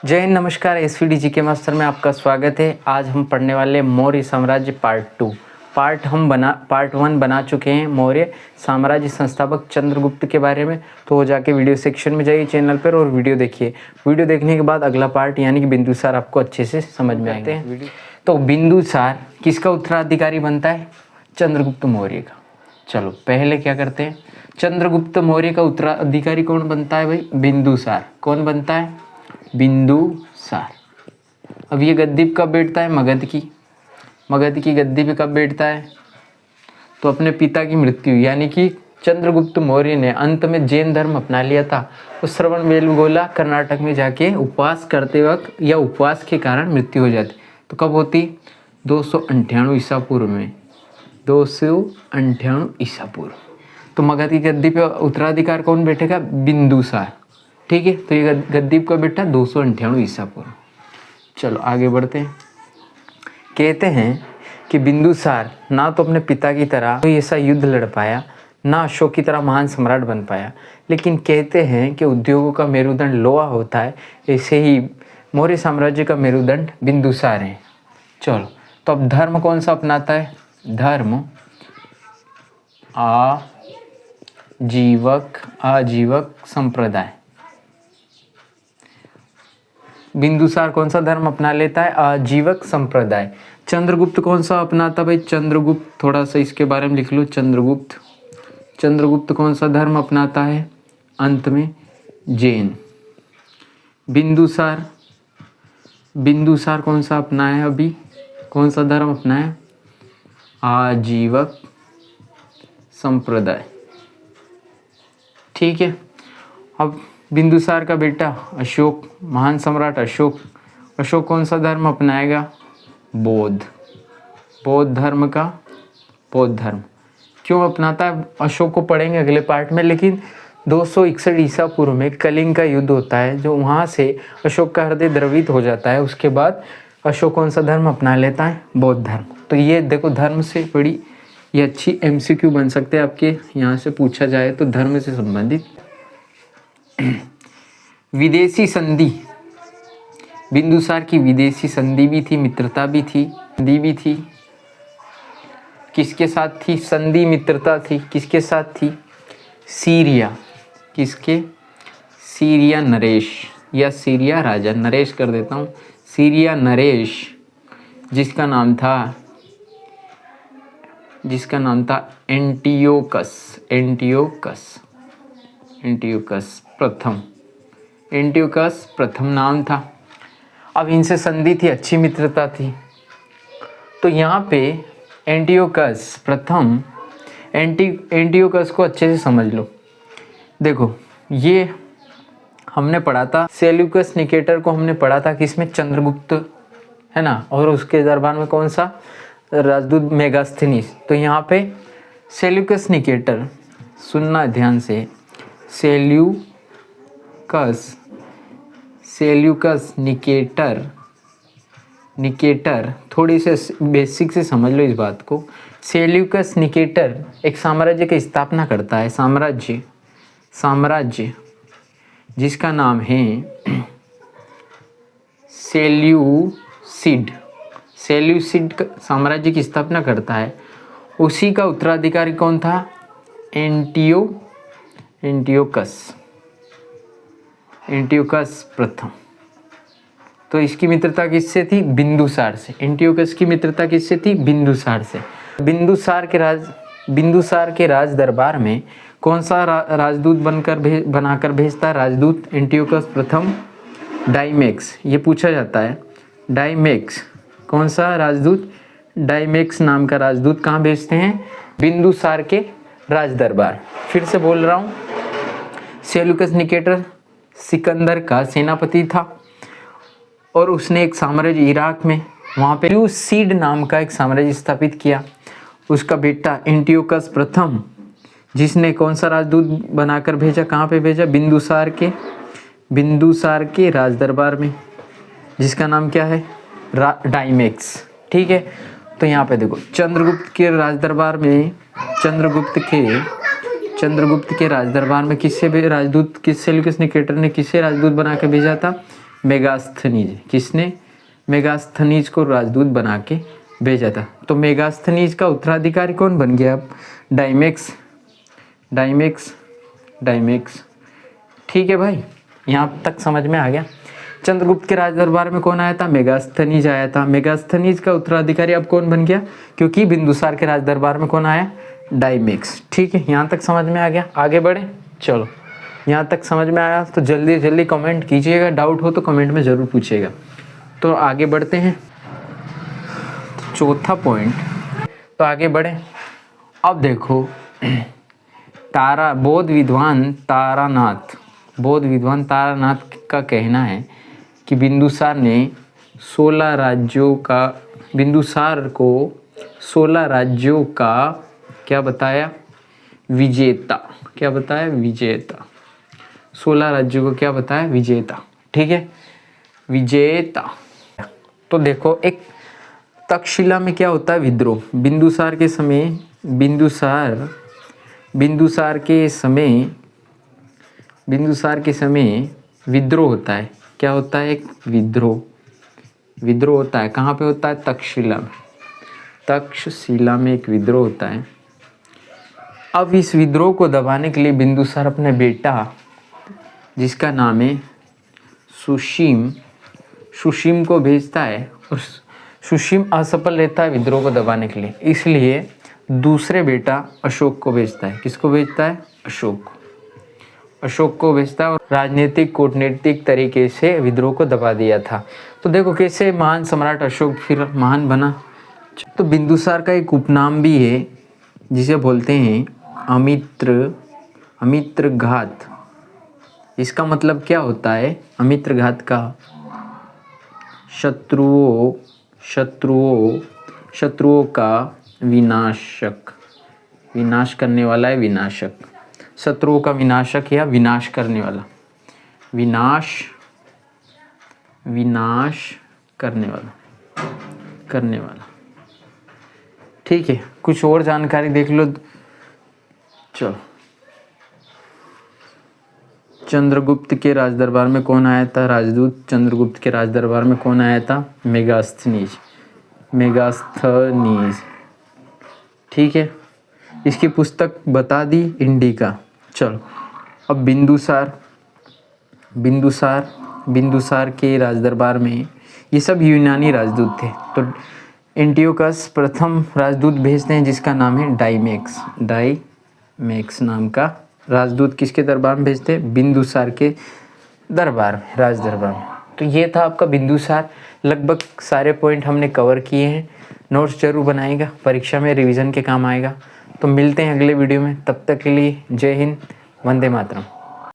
जय हिंद, नमस्कार। SVD GK master में आपका स्वागत है। आज हम पढ़ने वाले मौर्य साम्राज्य पार्ट 2। पार्ट 1 बना चुके हैं मौर्य साम्राज्य संस्थापक चंद्रगुप्त के बारे में। तो जाके वीडियो सेक्शन में जाइए चैनल पर और वीडियो देखिए। वीडियो देखने के बाद अगला पार्ट यानी कि बिंदुसार आपको अच्छे से समझ में आते हैं। तो बिंदुसार किसका उत्तराधिकारी बनता है? चंद्रगुप्त मौर्य का। चलो पहले क्या करते हैं, चंद्रगुप्त मौर्य का उत्तराधिकारी कौन बनता है भाई? बिंदुसार। कौन बनता है? बिंदुसार। अब ये गद्दी कब बैठता है? मगध की गद्दी पे कब बैठता है? तो अपने पिता की मृत्यु यानी कि चंद्रगुप्त मौर्य ने अंत में जैन धर्म अपना लिया था। तो श्रवणबेलगोला कर्नाटक में जाके उपवास करते वक्त या उपवास के कारण मृत्यु हो जाती। तो कब होती? 298 ईसा पूर्व में। 298 ईसा पूर्व। तो मगध की गद्दी पे उत्तराधिकार कौन बैठेगा? बिंदुसार। ठीक है, तो ये गद्दी का बेटा 298 ईसा पूर्व। चलो आगे बढ़ते हैं। कहते हैं कि बिंदुसार ना तो अपने पिता की तरह कोई ऐसा युद्ध लड़ पाया, ना अशोक की तरह महान सम्राट बन पाया, लेकिन कहते हैं कि उद्योगों का मेरुदंड लोहा होता है, ऐसे ही मौर्य साम्राज्य का मेरुदंड बिंदुसार है। चलो, तो अब धर्म कौन सा अपनाता है? धर्म आजीवक संप्रदाय। बिंदुसार कौन सा धर्म अपना लेता है? आजीवक संप्रदाय। चंद्रगुप्त कौन सा अपनाता भाई? चंद्रगुप्त, थोड़ा सा इसके बारे में लिख लो। चंद्रगुप्त कौन सा धर्म अपनाता है? अंत में जैन। बिंदुसार कौन सा अपनाया? अभी कौन सा धर्म अपनाया? आजीवक संप्रदाय। ठीक है। अब बिंदुसार का बेटा अशोक, महान सम्राट अशोक कौन सा धर्म अपनाएगा? बौद्ध धर्म। क्यों अपनाता है? अशोक को पढ़ेंगे अगले पार्ट में। लेकिन 261 ईसा पूर्व में कलिंग का युद्ध होता है, जो वहाँ से अशोक का हृदय द्रवित हो जाता है। उसके बाद अशोक कौन सा धर्म अपना लेता है? बौद्ध धर्म। तो ये देखो, धर्म से बड़ी ये अच्छी MCQ बन सकते हैं आपके, यहाँ से पूछा जाए तो धर्म से संबंधित। विदेशी संधि, बिंदुसार की विदेशी संधि भी थी, मित्रता भी थी। किसके साथ थी? संधि मित्रता थी। किसके साथ थी? सीरिया। किसके? सीरिया नरेश या सीरिया राजा, नरेश कर देता हूँ। सीरिया नरेश, जिसका नाम था एंटियोकस प्रथम नाम था। अब इनसे संधि थी, अच्छी मित्रता थी। तो यहाँ पे एंटियोकस को अच्छे से समझ लो। देखो, ये हमने पढ़ा था, सेल्यूकस निकेटर को हमने पढ़ा था किसमें? चंद्रगुप्त, है ना। और उसके दरबार में कौन सा? राजदूत मेगास्थनीस। तो यहाँ पे सेल्यूकस निकेटर, सुनना ध्यान से, सेल्यूकस निकेटर थोड़ी से बेसिक से समझ लो इस बात को। सेल्यूकस निकेटर एक साम्राज्य की स्थापना करता है, साम्राज्य जिसका नाम है सेल्यूसिड साम्राज्य की स्थापना करता है। उसी का उत्तराधिकारी कौन था? एंटियोकस प्रथम। तो इसकी मित्रता किससे थी? बिंदुसार से। एंटियोकस की मित्रता किससे थी? बिंदुसार से। बिंदुसार के राज दरबार में कौन सा राजदूत बनाकर भेजता है? राजदूत एंटियोकस प्रथम डाइमेक्स। ये पूछा जाता है, डाइमेक्स कौन सा राजदूत? डाइमेक्स नाम का राजदूत कहाँ भेजते हैं? बिंदुसार के राज दरबार। फिर से बोल रहा हूँ, सेल्यूकस निकेटर सिकंदर का सेनापति था और उसने एक साम्राज्य इराक में, वहाँ पे सेल्यूसिड नाम का एक साम्राज्य स्थापित किया। उसका बेटा एंटियोकस प्रथम, जिसने कौन सा राजदूत बनाकर भेजा? कहाँ पे भेजा? बिंदुसार के राज दरबार में, जिसका नाम क्या है? डाइमेक्स। ठीक है। तो यहाँ पे देखो, चंद्रगुप्त के राज दरबार में सेल्यूकस निकेटर ने किससे राजदूत बना के भेजा था? मेगास्थनीज। किसने? मेगास्थनीज को राजदूत बना के भेजा था। तो मेगास्थनीज का उत्तराधिकारी कौन बन गया अब? डायमेक्स। डायमेक्स डायमेक्स ठीक है भाई, यहाँ तक समझ में आ गया। चंद्रगुप्त के राज दरबार में कौन आया था? मेगास्थनीज आया था। मेगास्थनीज का उत्तराधिकारी अब कौन बन गया? क्योंकि बिंदुसार के राज दरबार में कौन आया? डायमेक्स। ठीक है, यहाँ तक समझ में आ गया। आगे बढ़े, चलो। यहाँ तक समझ में आया तो जल्दी जल्दी कमेंट कीजिएगा, डाउट हो तो कमेंट में ज़रूर पूछिएगा। तो आगे बढ़ते हैं, चौथा पॉइंट। तो आगे बढ़े। अब देखो, बौद्ध विद्वान तारानाथ का कहना है कि बिंदुसार को 16 राज्यों का क्या बताया? विजेता। क्या बताया? विजेता। 16 राज्यों को क्या बताया? विजेता। ठीक है, विजेता। तो देखो, एक तक्षशिला में क्या होता है? विद्रोह। बिंदुसार के समय विद्रोह होता है। क्या होता है? एक विद्रोह होता है। कहाँ पे होता है? तक्षशिला में। तक्षशिला में एक विद्रोह होता है। अब इस विद्रोह को दबाने के लिए बिंदुसार अपने बेटा, जिसका नाम है सुशीम को भेजता है, और सुशीम असफल रहता है विद्रोह को दबाने के लिए। इसलिए दूसरे बेटा अशोक को भेजता है। किसको भेजता है? अशोक को भेजता है, और राजनीतिक कूटनीतिक तरीके से विद्रोह को दबा दिया था। तो देखो कैसे महान सम्राट अशोक फिर महान बना। तो बिंदुसार का एक उपनाम भी है जिसे बोलते हैं अमित्र घात। इसका मतलब क्या होता है? अमित्र घात का शत्रुओं का विनाश करने वाला है। विनाशक, शत्रुओं का विनाशक या विनाश करने वाला। विनाश करने वाला। ठीक है, कुछ और जानकारी देख लो। चलो, चंद्रगुप्त के राज दरबार में कौन आया था? राजदूत। चंद्रगुप्त के राज दरबार में कौन आया था? मेगास्थनीज। ठीक है, इसकी पुस्तक बता दी इंडिका। चलो, अब बिंदुसार के राज दरबार में ये सब यूनानी राजदूत थे। तो एंटियोकस प्रथम राजदूत भेजते हैं, जिसका नाम है डायमेक्स नाम का राजदूत। किसके दरबार में भेजते हैं? बिंदुसार के दरबार में, राज दरबार में। तो ये था आपका बिंदुसार। लगभग सारे पॉइंट हमने कवर किए हैं। नोट्स जरूर बनाएगा, परीक्षा में रिवीजन के काम आएगा। तो मिलते हैं अगले वीडियो में, तब तक के लिए जय हिंद, वंदे मातरम।